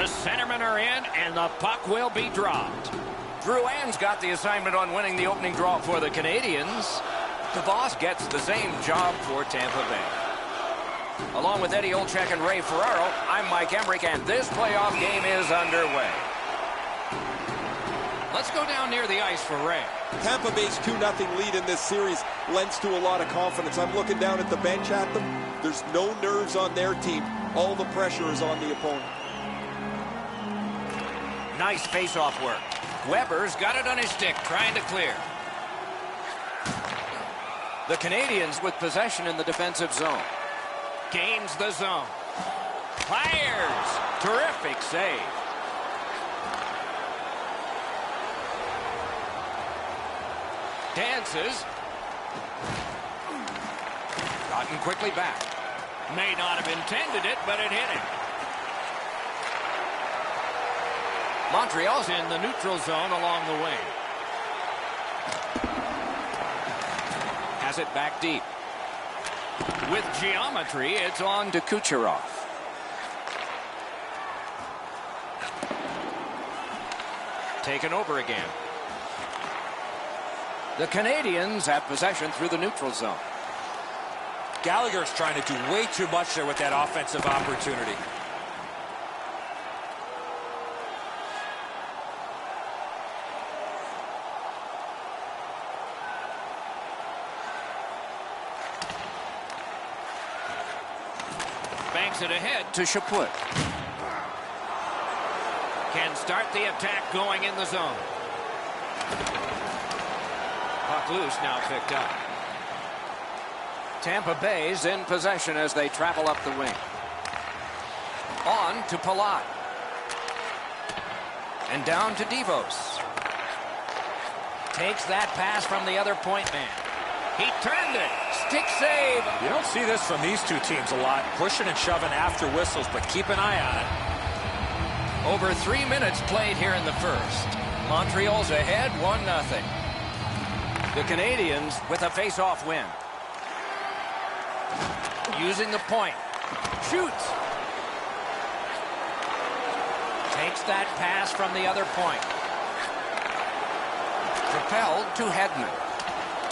The centermen are in, and the puck will be dropped. Drouin's got the assignment on winning the opening draw for the Canadians. DeVos gets the same job for Tampa Bay. Along with Eddie Olczyk and Ray Ferraro, I'm Mike Emmerich, and this playoff game is underway. Let's go down near the ice for Ray. Tampa Bay's 2-0 lead in this series lends to a lot of confidence. I'm looking down at the bench at them. There's no nerves on their team. All the pressure is on the opponent. Nice face-off work. Weber's got it on his stick, trying to clear. The Canadians with possession in the defensive zone. Gains the zone. Fires. Terrific save. Dances. Gotten quickly back. May not have intended it, but it hit him. Montreal's in the neutral zone along the wing. Has it back deep. With geometry, it's on to Kucherov. Taken over again. The Canadians have possession through the neutral zone. Gallagher's trying to do way too much there with that offensive opportunity. Banks it ahead to Chaput. Can start the attack going in the zone. Puck loose, now picked up. Tampa Bay's in possession as they travel up the wing. On to Palat. And down to DeVos. Takes that pass from the other point man. He turned it. Stick save. You don't see this from these two teams a lot. Pushing and shoving after whistles, but keep an eye on it. Over 3 minutes played here in the first. Montreal's ahead 1-0. The Canadians with a face-off win. Using the point. Shoots. Takes that pass from the other point. Propelled to Hedman.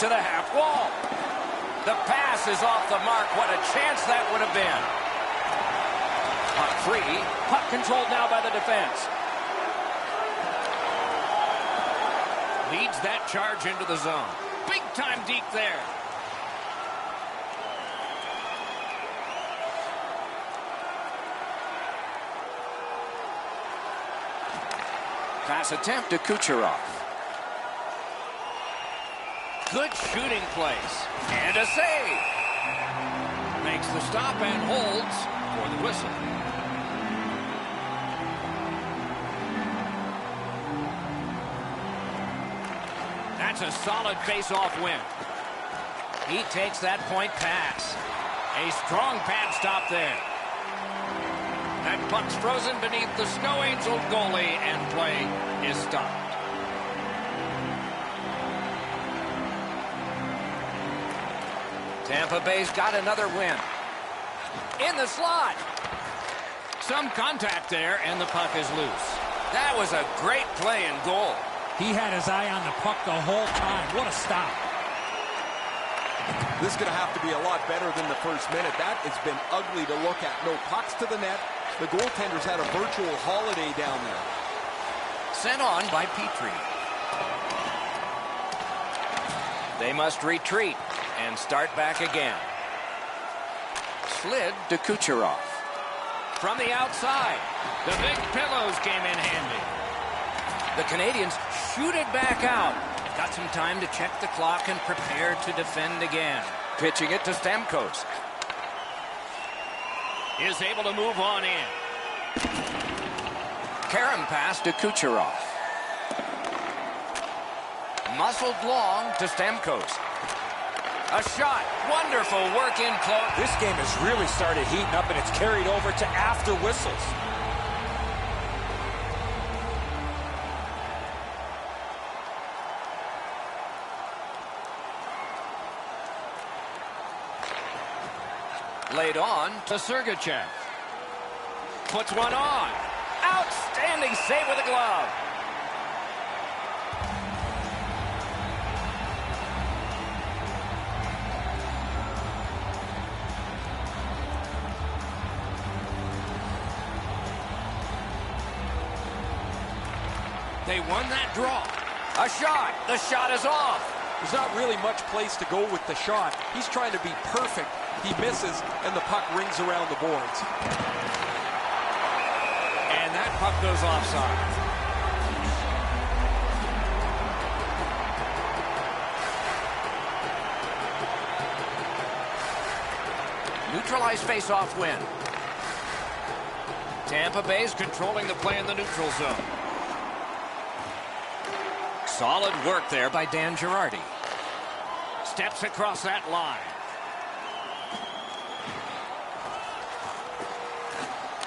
To the half wall. The pass is off the mark. What a chance that would have been. Puck free. Puck controlled now by the defense. Leads that charge into the zone. Big time deep there. Pass attempt to Kucherov. Good shooting place. And a save. Makes the stop and holds for the whistle. That's a solid face-off win. He takes that point pass. A strong pad stop there. That puck's frozen beneath the Snow Angel goalie, and play is stopped. Tampa Bay's got another win. In the slot. Some contact there, and the puck is loose. That was a great play and goal. He had his eye on the puck the whole time. What a stop. This is going to have to be a lot better than the first minute. That has been ugly to look at. No pucks to the net. The goaltender's had a virtual holiday down there. Sent on by Petrie. They must retreat and start back again. Slid to Kucherov. From the outside, the big pillows came in handy. The Canadians shoot it back out. Got some time to check the clock and prepare to defend again. Pitching it to Stamkos. Is able to move on in. Karam pass to Kucherov. Muscled long to Stamkos. A shot. Wonderful work in close. This game has really started heating up, and it's carried over to after whistles. Laid on to Sergachev. Puts one on. Outstanding save with a glove. They won that draw. A shot. The shot is off. There's not really much place to go with the shot. He's trying to be perfect. He misses, and the puck rings around the boards. And that puck goes offside. Neutralized face-off win. Tampa Bay's controlling the play in the neutral zone. Solid work there by Dan Girardi. Steps across that line.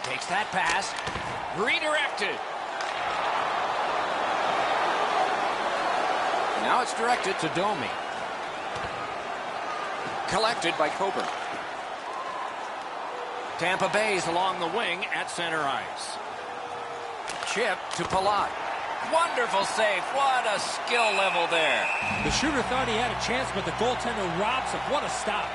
Takes that pass. Redirected. Now it's directed to Domi. Collected by Coburn. Tampa Bay's along the wing at center ice. Chip to Palat. Wonderful save. What a skill level there. The shooter thought he had a chance, but the goaltender robs him. What a stop.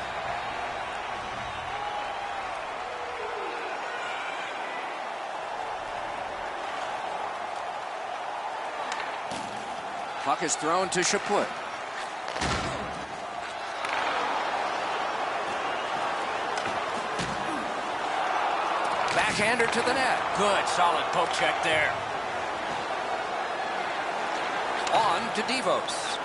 Puck is thrown to Chaput. Backhander to the net. Good, solid poke check there. On to Devos.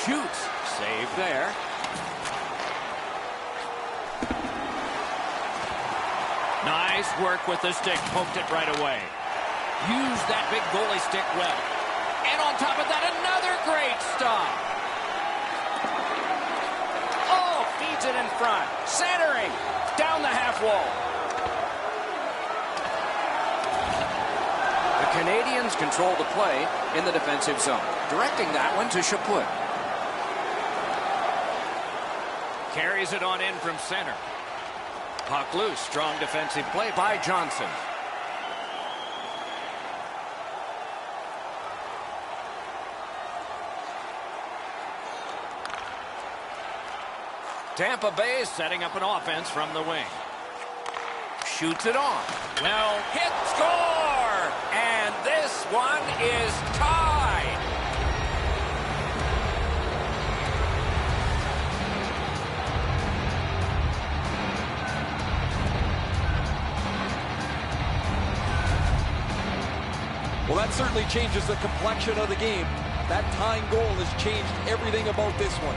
Shoots. Save there. Nice work with the stick. Poked it right away. Used that big goalie stick well. And on top of that, another great stop. Oh, feeds it in front. Centering. Down the half wall. The Canadians control the play in the defensive zone. Directing that one to Chaput. Carries it on in from center. Puck loose. Strong defensive play by Johnson. Tampa Bay is setting up an offense from the wing. Shoots it on. Well, hit, score! And this one is tied. Well, that certainly changes the complexion of the game. That tying goal has changed everything about this one.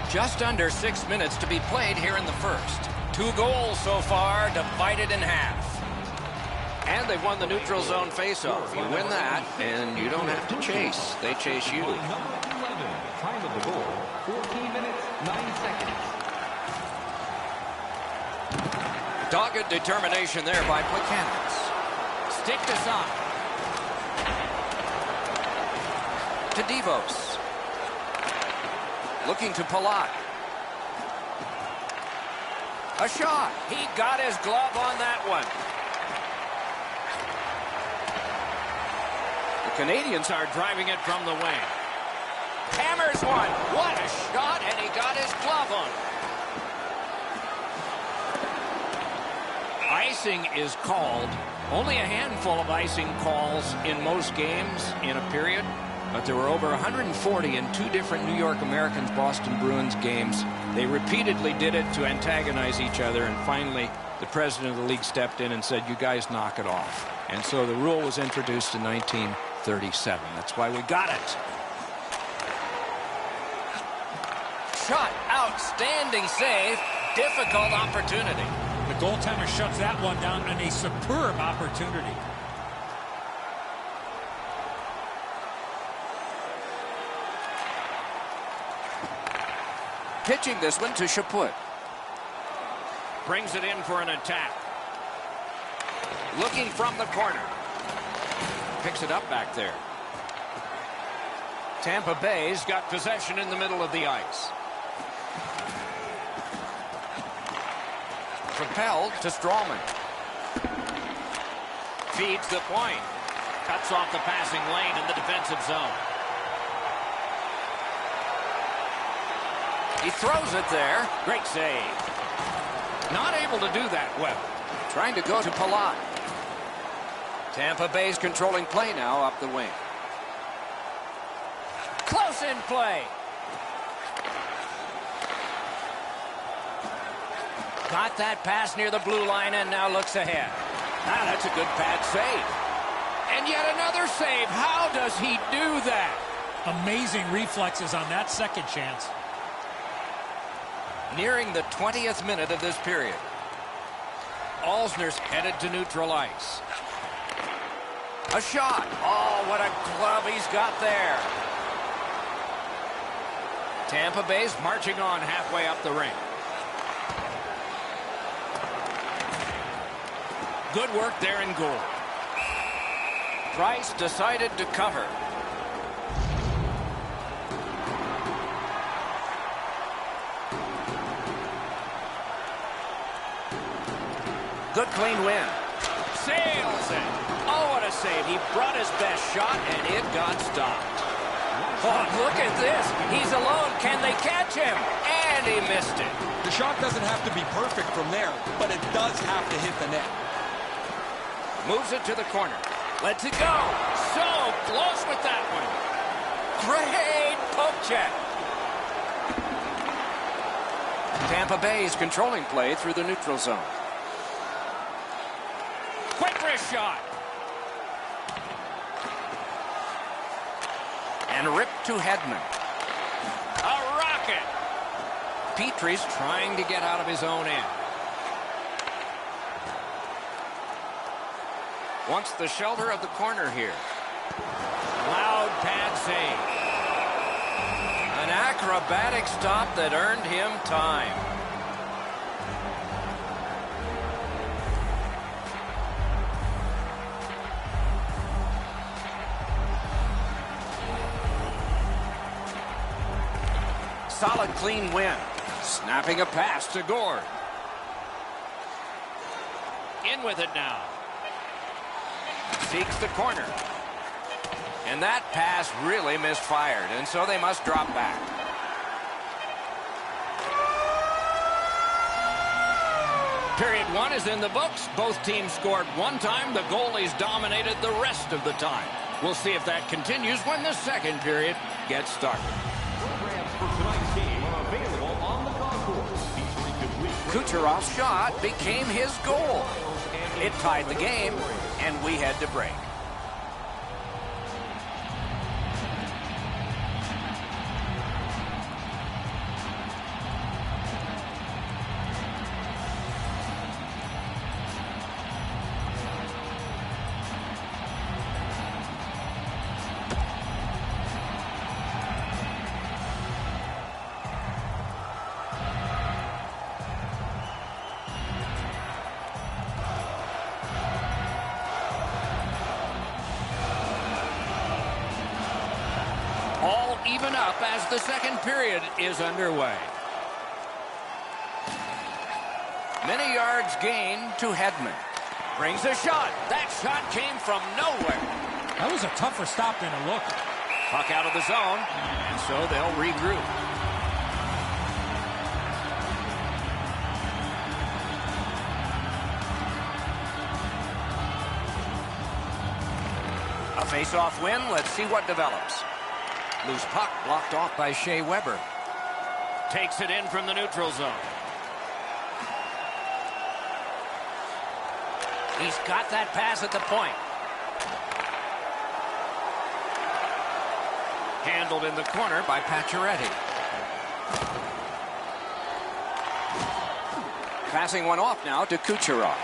Just under 6 minutes to be played here in the first. 2 goals so far, divided in half. And they've won the neutral zone faceoff. You win that, and you don't have to chase. They chase you. Time of the goal, 14 minutes, 9 seconds. Dogged determination there by Plekanec. Stick to side. To Devos. Looking to Palat. A shot. He got his glove on that one. The Canadians Are driving it from the wing. Hammers one. What a shot, and he got his glove on it. Icing is called. Only a handful of icing calls in most games in a period. But there were over 140 in 2 different New York Americans Boston Bruins games. They repeatedly did it to antagonize each other, and finally the president of the league stepped in and said, you guys knock it off. And so the rule was introduced in 1937. That's why we got it. shot. Outstanding save. Difficult opportunity. The goaltender shuts that one down on a superb opportunity. Pitching this one to Chaput. Brings it in for an attack. Looking from the corner. Picks it up back there. Tampa Bay's got possession in the middle of the ice. Propelled to Strawman. Feeds the point. Cuts off the passing lane in the defensive zone. He throws it there. Great save. Not able to do that well. Trying to go to Palat. Tampa Bay's controlling play now up the wing. Close in play. Got that pass near the blue line and now looks ahead. Ah, that's a good pad save. And yet another save. How does he do that? Amazing reflexes on that second chance. Nearing the 20th minute of this period. Alsner's headed to neutral ice. A shot. Oh, what a glove he's got there. Tampa Bay's marching on halfway up the ring. Good work there in goal. Price decided to cover. Good clean win. Sails it. Oh, what a save. He brought his best shot, and it got stopped. Oh, look at this. He's alone. Can they catch him? And he missed it. The shot doesn't have to be perfect from there, but it does have to hit the net. Moves it to the corner. Lets it go. So close with that one. Great poke check. Tampa Bay is controlling play through the neutral zone. Quick wrist shot. And ripped to Hedman. A rocket. Petrie's Trying to get out of his own end. wants the shelter of the corner here. Loud pad save. An acrobatic stop that earned him time. Solid, clean win. Snapping a pass to Gord. In with it now. Seeks the corner. And that pass really misfired, and so they must drop back. Period one is in the books. Both teams scored one time. The goalies dominated the rest of the time. We'll see if that continues when the second period gets started. Programs for tonight's game are available on the concourse. Featuring complete Kucherov's shot became his goal. It tied the game, and we had to break. All even up as the second period is underway. Many yards gained to Hedman. Brings a shot. That shot came from nowhere. That was a tougher stop than it looked. Puck out of the zone, and so they'll regroup. A face-off win. Let's see what develops. Loose puck blocked off by Shea Weber. Takes it in from the neutral zone. He's got that pass at the point. Handled in the corner by Pacioretty. Passing one off now to Kucherov.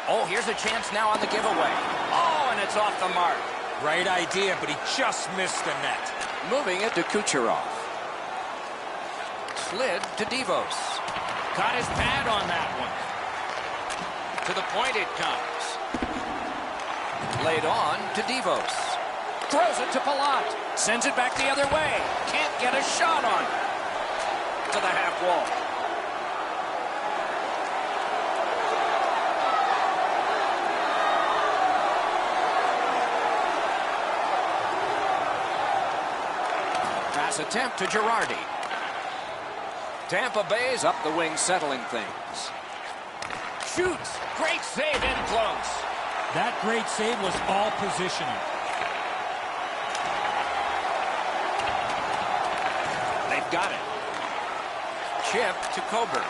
Oh, here's a chance now on the giveaway. Oh, and it's off the mark. Right idea, but he just missed the net. Moving it to Kucherov. Slid to Devos. got his pad on that one. To the point it comes. Laid on to Devos. Throws it to Palat. Sends it back the other way. Can't get a shot on it. To the half wall. Pass attempt to Girardi. Tampa Bay's up the wing, settling things. Shoots. Great save in close. That great save was all positioning. They've got it. Chip to Coburn.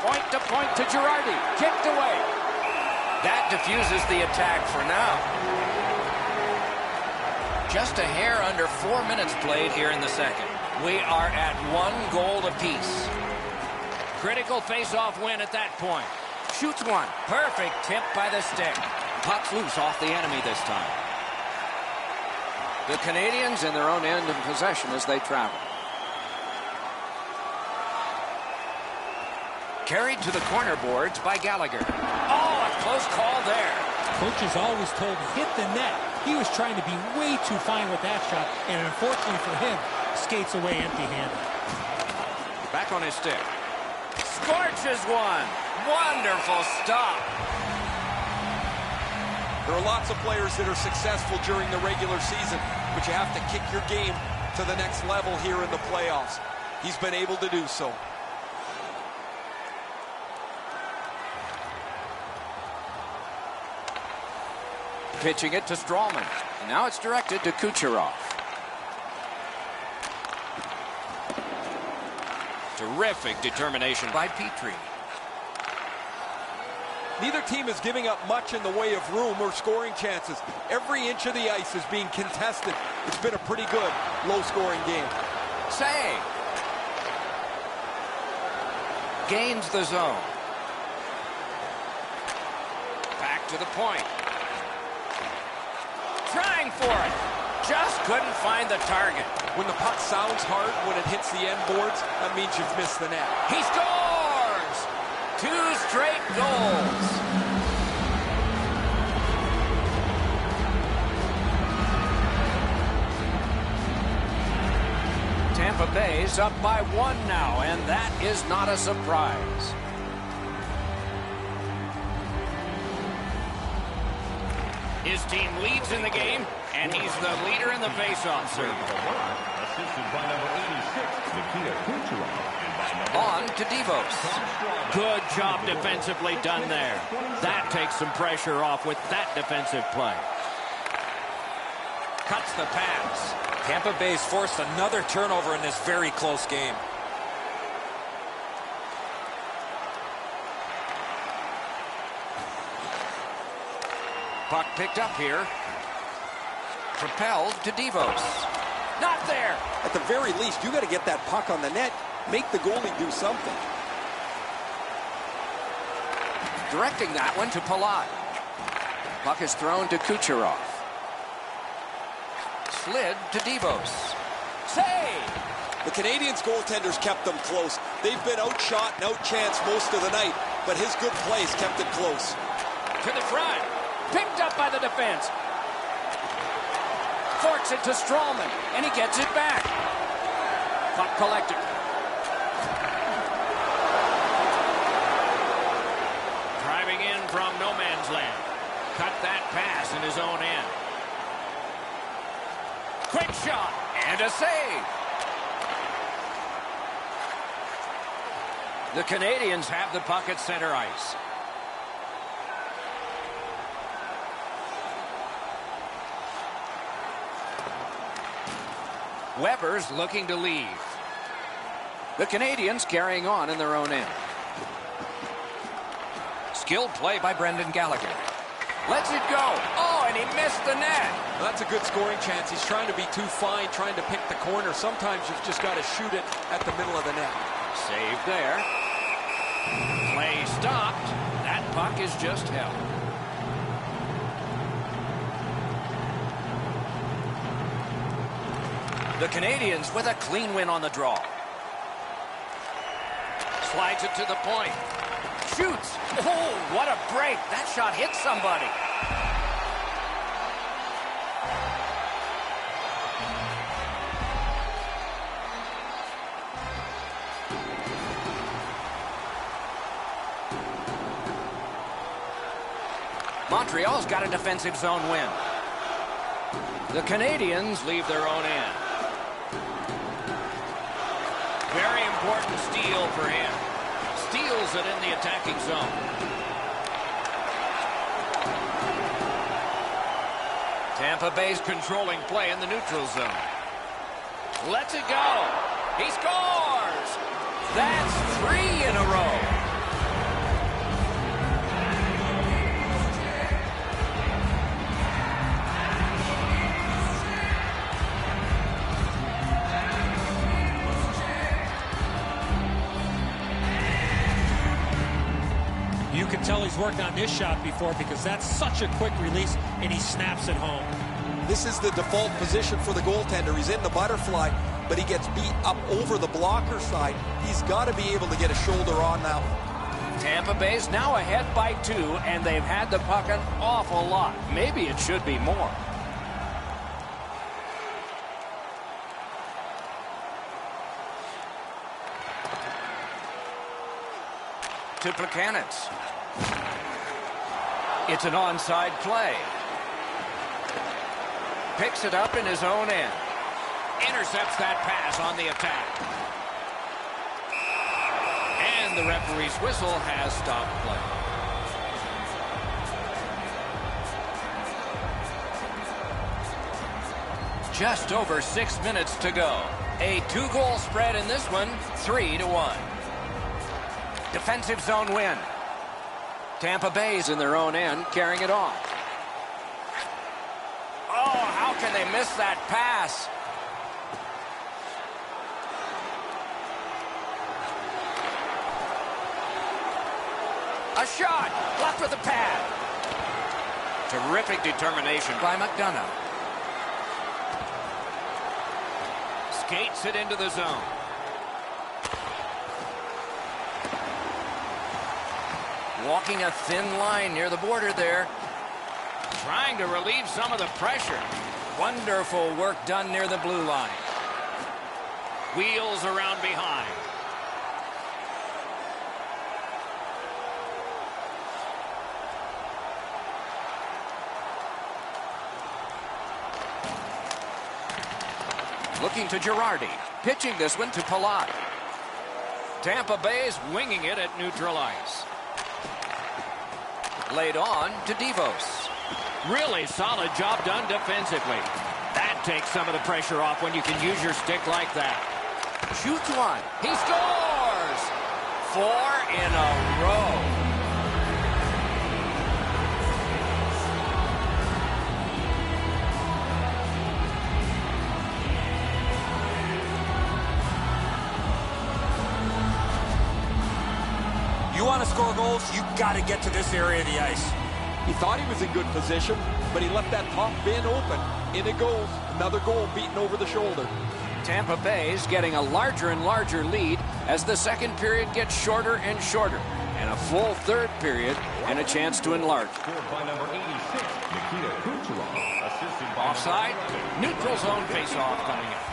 Point to Girardi. Kicked away. That diffuses the attack for now. Just a hair under 4 minutes played here in the second. We are at 1 goal apiece. Critical face-off win at that point. Shoots one. Perfect tip by the stick. Puck's loose off the enemy this time. The Canadians in their own end in possession as they travel. Carried to the corner boards by Gallagher. Oh, a close call there. Coach is always told, hit the net. He was trying to be way too fine with that shot, and unfortunately for him, skates away empty-handed. Back on his stick. Scorches one. Wonderful stop. There are lots of players that are successful during the regular season, but you have to kick your game to the next level here in the playoffs. He's been able to do so. Pitching it to Strawman. And now it's directed to Kucherov. Terrific determination by Petrie. Neither team is giving up much in the way of room or scoring chances. Every inch of the ice is being contested. It's been a pretty good low-scoring game. Save. Gains the zone. Back to the point. Trying for it. Just couldn't find the target. When the puck sounds hard when it hits the end boards, that means you've missed the net. He scores! 2 straight goals. Tampa Bay's up by 1 now, and that is not a surprise. His team leads in the game, and he's the leader in the faceoff circle. Assisted by number 86, Nikita Kucherov. On to Devos. Good job defensively done there. That takes some pressure off with that defensive play. Cuts the pass. Tampa Bay's forced another turnover in this very close game. Puck picked up here. Propelled to Devos. Not there. At the very least, you got to get that puck on the net. Make the goalie do something. Directing that one to Palat. Puck is thrown to Kucherov. Slid to Devos. Save! The Canadians' goaltenders kept them close. They've been outshot and outchanced most of the night, but his good plays kept it close. To the front. Picked up by the defense. Forks it to Strawman, and he gets it back. Puck collected. Driving in from no man's land. Cut that pass in his own end. Quick shot, and a save. The Canadians have the puck at center ice. Weber's looking to leave. The Canadians carrying on in their own end. Skilled play by Brendan Gallagher. Lets it go. Oh, and he missed the net. Well, that's a good scoring chance. He's trying to be too fine, trying to pick the corner. Sometimes you've just got to shoot it at the middle of the net. Saved there. Play stopped. That puck is just held. The Canadians with a clean win on the draw. Slides it to the point. Shoots. Oh, what a break. That shot hit somebody. Montreal's got a defensive zone win. The Canadians leave their own end. Very important steal for him. Steals it in the attacking zone. Tampa Bay's controlling play in the neutral zone. Lets it go. He scores! That's 3 in a row. You can tell he's worked on this shot before because that's such a quick release, and he snaps it home. This is the default position for the goaltender. He's in the butterfly, but he gets beat up over the blocker side. He's got to be able to get a shoulder on now. Tampa Bay's now ahead by 2, and they've had the puck an awful lot. Maybe it should be more. To Plekanec. It's an onside play. Picks it up in his own end. Intercepts that pass on the attack. And the referee's whistle has stopped play. Just over 6 minutes to go. A 2-goal spread in this one, 3-1. Defensive zone win. Tampa Bay's in their own end, carrying it on. Oh, how can they miss that pass? A shot, left with the pad. Terrific determination by McDonough. Skates it into the zone. Walking a thin line near the border there. Trying to relieve some of the pressure. Wonderful work done near the blue line. Wheels around behind. Looking to Girardi. Pitching this one to Palat. Tampa Bay's winging it at neutral ice. Laid on to Devos. Really solid job done defensively. That takes some of the pressure off when you can use your stick like that. Shoots one. He scores! 4 in a row. You want to score goals, you got to get to this area of the ice. He thought he was in good position, but he left that top bin open. In it goes. Another goal beaten over the shoulder. Tampa Bay's getting a larger and larger lead as the second period gets shorter and shorter. And a full third period and a chance to enlarge. Offside. Neutral zone faceoff coming up.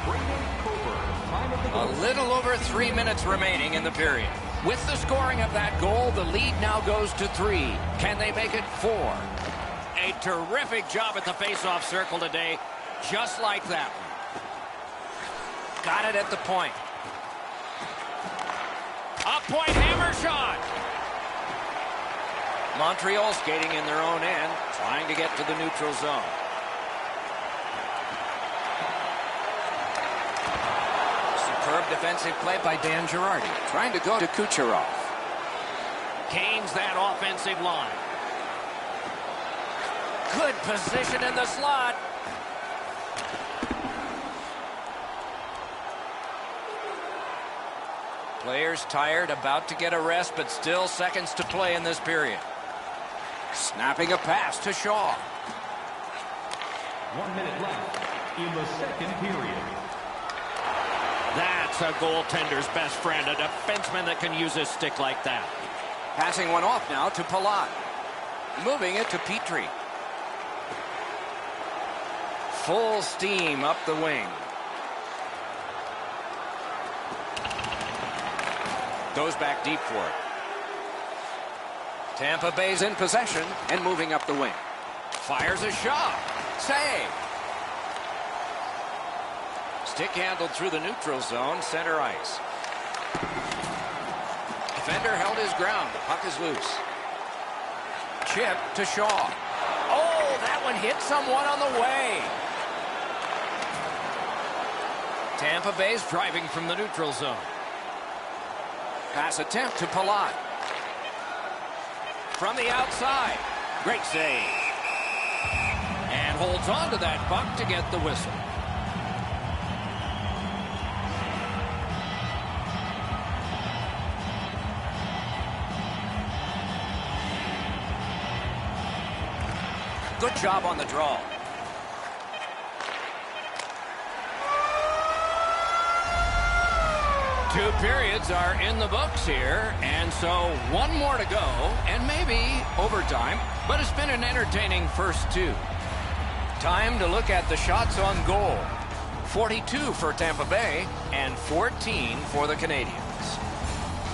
A little over 3 minutes remaining in the period. With the scoring of that goal, the lead now goes to 3. Can they make it 4? A terrific job at the faceoff circle today, just like that one. Got it at the point. A point hammer shot. Montreal skating in their own end, trying to get to the neutral zone. Superb defensive play by Dan Girardi, trying to go to Kucherov. Gains that offensive line. Good position in the slot. Players tired, about to get a rest, but still seconds to play in this period. Snapping a pass to Shaw. 1 minute left in the second period. That's a goaltender's best friend, a defenseman that can use his stick like that. Passing one off now to Palat. Moving it to Petrie. Full steam up the wing. Goes back deep for it. Tampa Bay's in possession and moving up the wing. Fires a shot. Save. Stick handled through the neutral zone, center ice. Defender held his ground. The puck is loose. Chip to Shaw. Oh, that one hit someone on the way. Tampa Bay's driving from the neutral zone. Pass attempt to Palat. From the outside. Great save. And holds on to that puck to get the whistle. Good job on the draw. Two periods are in the books here, and so one more to go, and maybe overtime, but it's been an entertaining first two. Time to look at the shots on goal. 42 for Tampa Bay and 14 for the Canadiens.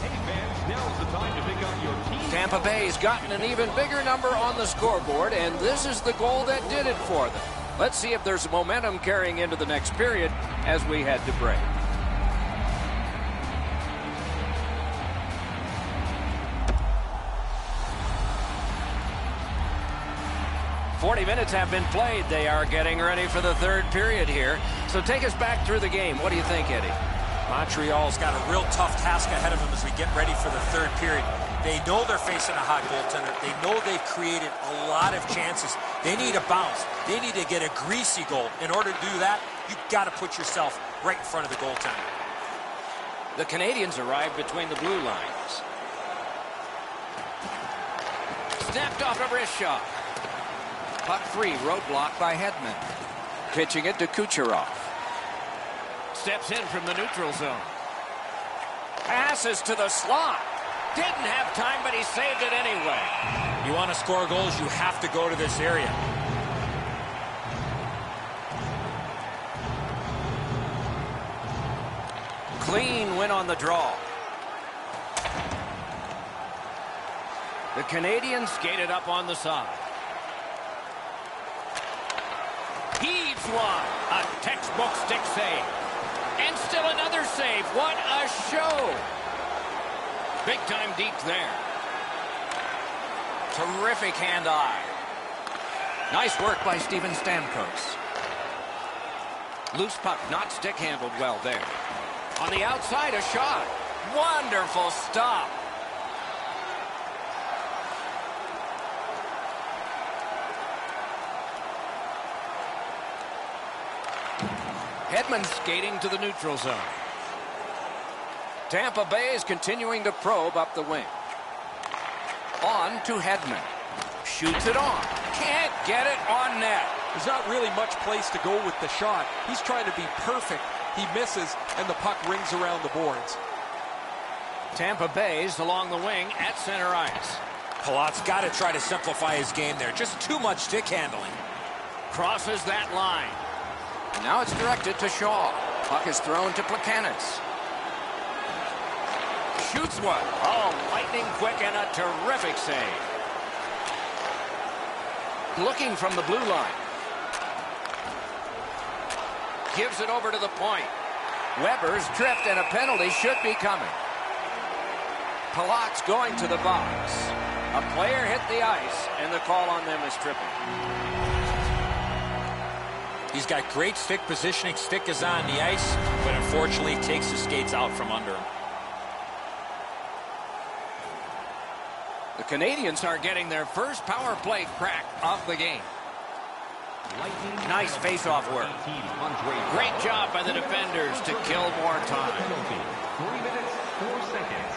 Hey fans, now's the time to pick up your team. Tampa Bay's gotten an even bigger number on the scoreboard, and this is the goal that did it for them. Let's see if there's momentum carrying into the next period as we head to break. "40 minutes have been played. They are getting ready for the third period here. So take us back through the game. What do you think, Eddie? Montreal's got a real tough task ahead of them as we get ready for the third period. They know they're facing a hot goaltender. They know they've created a lot of chances. They need a bounce. They need to get a greasy goal. In order to do that, you've got to put yourself right in front of the goaltender. The Canadiens arrive between the blue lines. Snapped off a wrist shot. Puck free, roadblock by Hedman. Pitching it to Kucherov. Steps in from the neutral zone. Passes to the slot. Didn't have time, but he saved it anyway. You want to score goals, you have to go to this area. Clean win on the draw. The Canadiens skated up on the side. Heaves one. A textbook stick save. And still another save. What a show. Big time deep there. Terrific hand-eye. Nice work by Steven Stamkos. Loose puck, not stick handled well there. On the outside, a shot. Wonderful stop. Hedman skating to the neutral zone. Tampa Bay is continuing to probe up the wing. On to Hedman. Shoots it on. Can't get it on net. There's not really much place to go with the shot. He's trying to be perfect. He misses, and the puck rings around the boards. Tampa Bay's along the wing at center ice. Palat's got to try to simplify his game there. Just too much stick handling. Crosses that line. Now it's directed to Shaw. Puck is thrown to Plekanec. Shoots one. Oh, lightning quick and a terrific save. Looking from the blue line. Gives it over to the point. Weber's tripped and a penalty should be coming. Palat's going to the box. A player hit the ice and the call on them is tripping. He's got great stick positioning. Stick is on the ice, but unfortunately takes the skates out from under him. The Canadiens are getting their first power play crack of the game. Nice face-off work. Great job by the defenders to kill more time. 3 minutes, 4 seconds.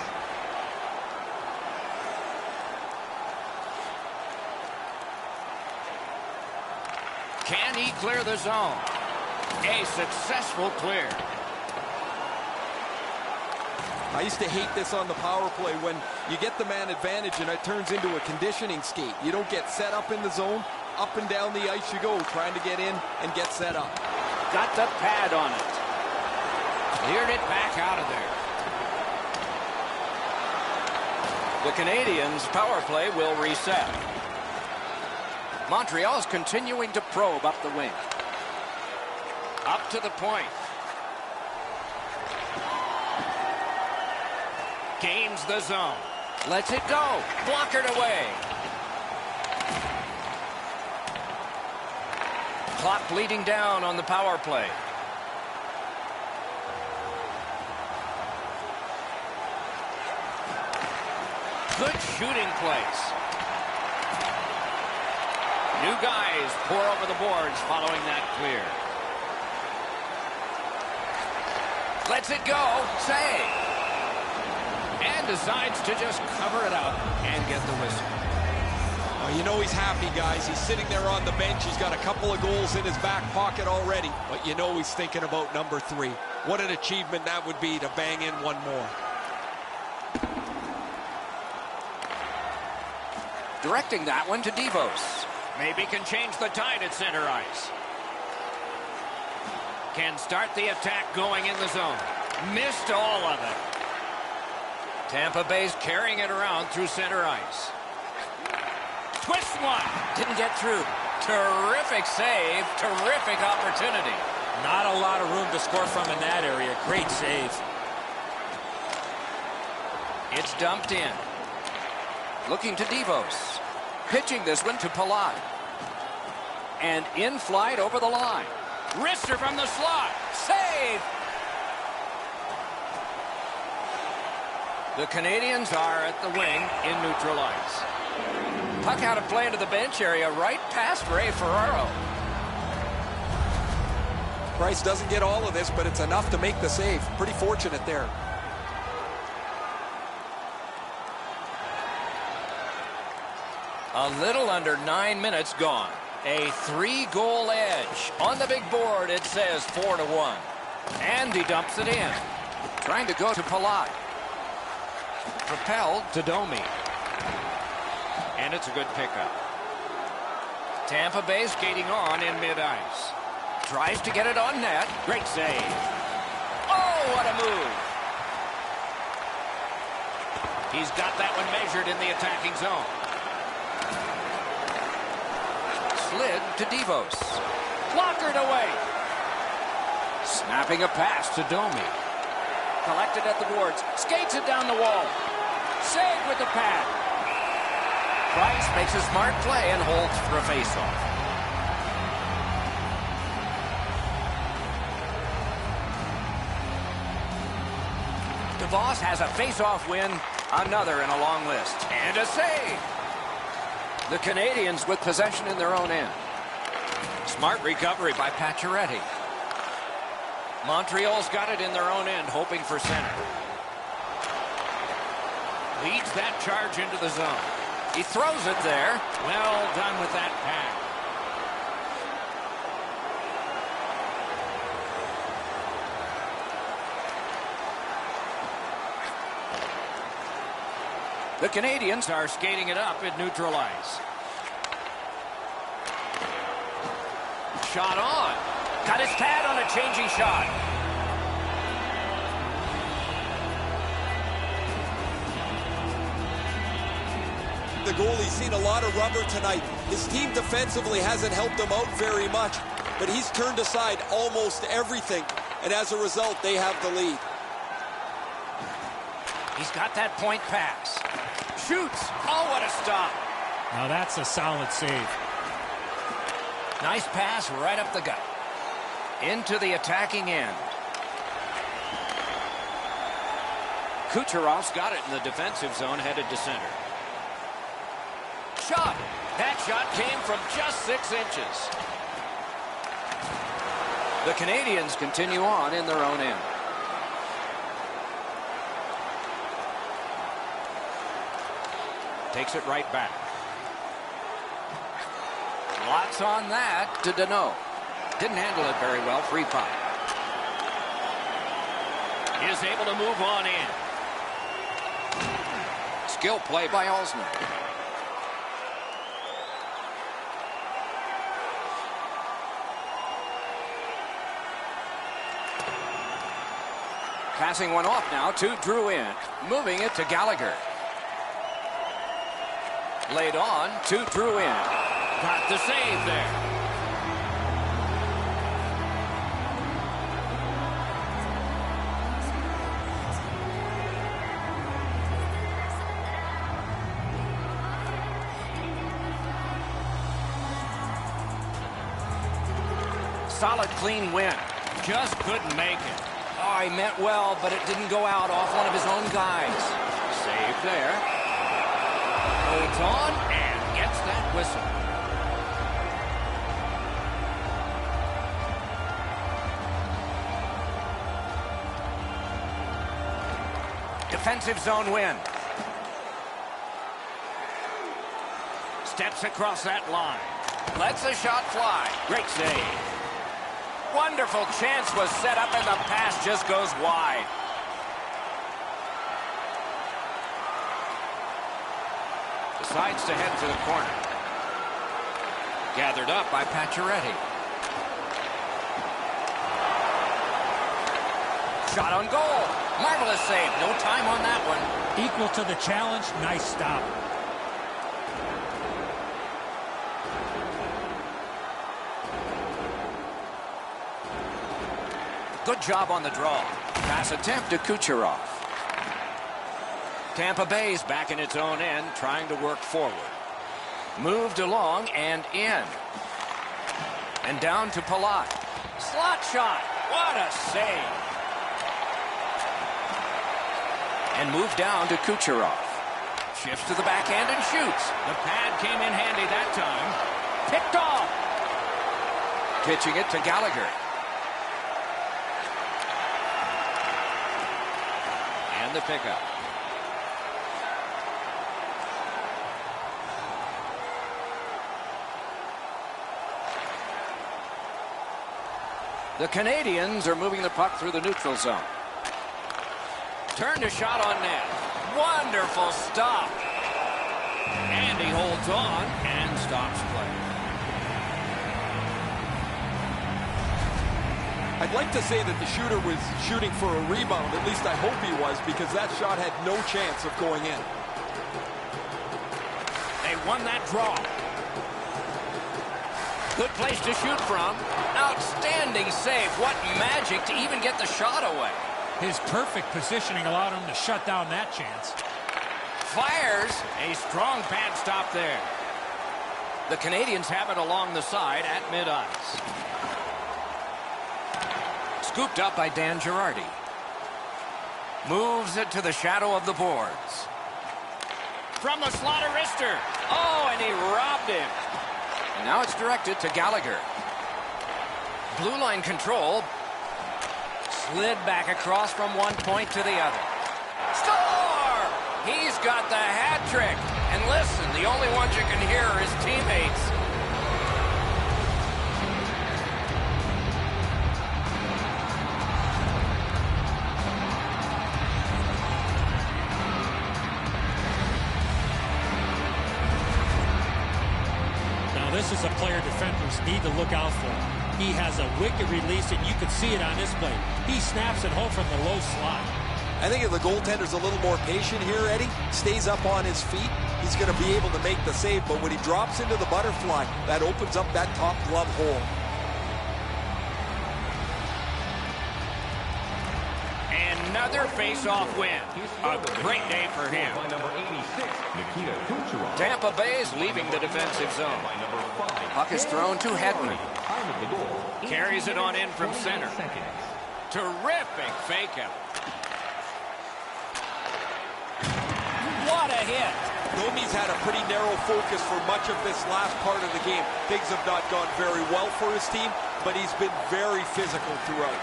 Can he clear the zone? A successful clear. I used to hate this on the power play when you get the man advantage and it turns into a conditioning skate. You don't get set up in the zone. Up and down the ice you go, trying to get in and get set up. Got the pad on it. Cleared it back out of there. The Canadiens' power play will reset. Montreal's continuing to probe up the wing. Up to the point. Gains the zone. Lets it go. Blockered away. Clock bleeding down on the power play. Good shooting place. New guys pour over the boards following that clear. Lets it go. Save. And decides to just cover it up and get the whistle. Well, you know he's happy, guys. He's sitting there on the bench. He's got a couple of goals in his back pocket already. But you know he's thinking about number 3. What an achievement that would be to bang in one more. Directing that one to Devos. Maybe can change the tide at center ice. Can start the attack going in the zone. Missed all of it. Tampa Bay's carrying it around through center ice. Twist one. Didn't get through. Terrific save. Terrific opportunity. Not a lot of room to score from in that area. Great save. It's dumped in. Looking to Devos. Pitching this one to Palat. And in flight over the line. Wrister from the slot. Save! The Canadiens are at the wing in neutral ice. Puck out of play into the bench area right past Ray Ferraro. Price doesn't get all of this, but it's enough to make the save. Pretty fortunate there. A little under 9 minutes gone. A 3-goal edge. On the big board, it says 4-1. And he dumps it in. Trying to go to Palat. Propelled to Domi. And it's a good pickup. Tampa Bay skating on in mid-ice. Tries to get it on net. Great save. Oh, what a move. He's got that one measured in the attacking zone. Slid to Devos. Blockered away. Snapping a pass to Domi. Collected at the boards. Skates it down the wall. Save with the pad. Price makes a smart play and holds for a faceoff. DeVos has a faceoff win. Another in a long list. And a save. The Canadiens with possession in their own end. Smart recovery by Pacioretty. Montreal's got it in their own end, hoping for center. Leads that charge into the zone. He throws it there. Well done with that pass. The Canadiens are skating it up at neutral ice. Shot on. Got his pad on a changing shot. The goalie's seen a lot of rubber tonight. His team defensively hasn't helped him out very much, but he's turned aside almost everything, and as a result, they have the lead. He's got that point pass. Shoots. Oh, what a stop. Now that's a solid save. Nice pass right up the gut. Into the attacking end. Kucherov's got it in the defensive zone, headed to center. Shot. That shot came from just 6 inches. The Canadiens continue on in their own end. Takes it right back. Lots on that to Danault. Didn't handle it very well. Free puck. Is able to move on in. Skill play by Alsner. Passing one off now to Drouin. Moving it to Gallagher. Laid on to Drew in. Got the save there. Solid, clean win. Just couldn't make it. Oh, he meant well, but it didn't go out off one of his own guys. Save there. Holds on and gets that whistle. Defensive zone win. Steps across that line. Lets a shot fly. Great save. Wonderful chance was set up and the pass just goes wide. Decides to head for the corner. Gathered up by Pacioretty. Shot on goal. Marvelous save. No time on that one. Equal to the challenge. Nice stop. Good job on the draw. Pass attempt to Kucherov. Tampa Bay's back in its own end, trying to work forward. Moved along and in. And down to Palat. Slot shot. What a save. And moved down to Kucherov. Shifts to the backhand and shoots. The pad came in handy that time. Picked off. Pitching it to Gallagher. And the pickup. The Canadians are moving the puck through the neutral zone. Turned a shot on net. Wonderful stop. And he holds on and stops play. I'd like to say that the shooter was shooting for a rebound. At least I hope he was, because that shot had no chance of going in. They won that draw. Good place to shoot from. Outstanding save. What magic to even get the shot away. His perfect positioning allowed him to shut down that chance. Fires. A strong pad stop there. The Canadians have it along the side at mid-ice. Scooped up by Dan Girardi. Moves it to the shadow of the boards. From the slot, a wrister. Oh, and he robbed him. And now it's directed to Gallagher. Blue line control. Slid back across from one point to the other. Score! He's got the hat trick. And listen, the only ones you can hear are his teammates. This is a player defenders need to look out for. He has a wicked release, and you can see it on this play. He snaps it home from the low slot. I think if the goaltender's a little more patient here, Eddie, stays up on his feet, he's going to be able to make the save. But when he drops into the butterfly, that opens up that top glove hole. Another face-off win. A great day for him. Tampa Bay's leaving the defensive zone. Puck is thrown to Hedman. Carries it on in from center. Terrific fake out. What a hit. Domi's had a pretty narrow focus for much of this last part of the game. Things have not gone very well for his team, but he's been very physical throughout.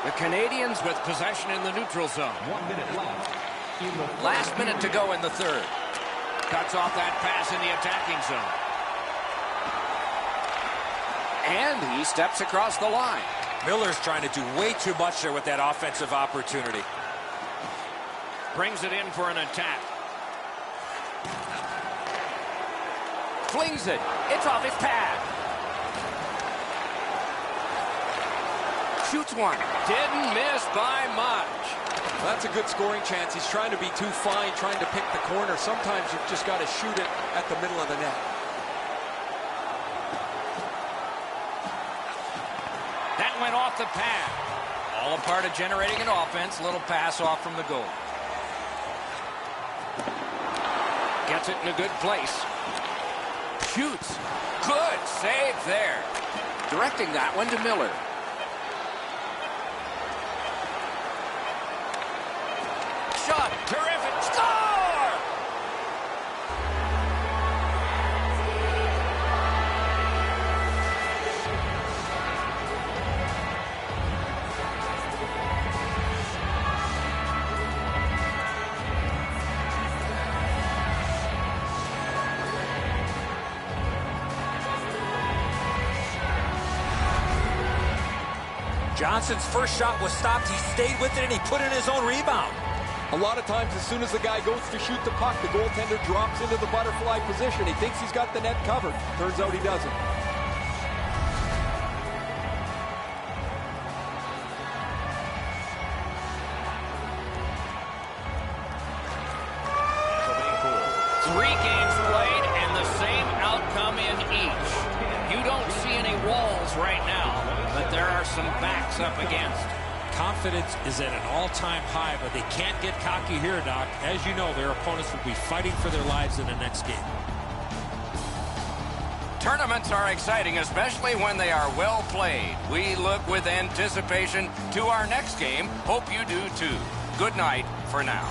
The Canadians with possession in the neutral zone. 1 minute left. Last minute to go in the third. Cuts off that pass in the attacking zone. And he steps across the line. Miller's trying to do way too much there with that offensive opportunity. Brings it in for an attack. Flings it. It's off his pad. Shoots one. Didn't miss by much. That's a good scoring chance. He's trying to be too fine, trying to pick the corner. Sometimes you've just got to shoot it at the middle of the net. That went off the pad. All a part of generating an offense. Little pass off from the goal. Gets it in a good place. Shoots. Good save there. Directing that one to Miller. Shot. Terrific. Score! Johnson's first shot was stopped. He stayed with it, and he put in his own rebound. A lot of times, as soon as the guy goes to shoot the puck, the goaltender drops into the butterfly position. He thinks he's got the net covered. Turns out he doesn't. Three games played and the same outcome in each. You don't see any walls right now, but there are some backs up against. Confidence is at an all-time high, but they can't get cocky here, Doc. As you know, their opponents will be fighting for their lives in the next game. Tournaments are exciting, especially when they are well played. We look with anticipation to our next game. Hope you do too. Good night for now.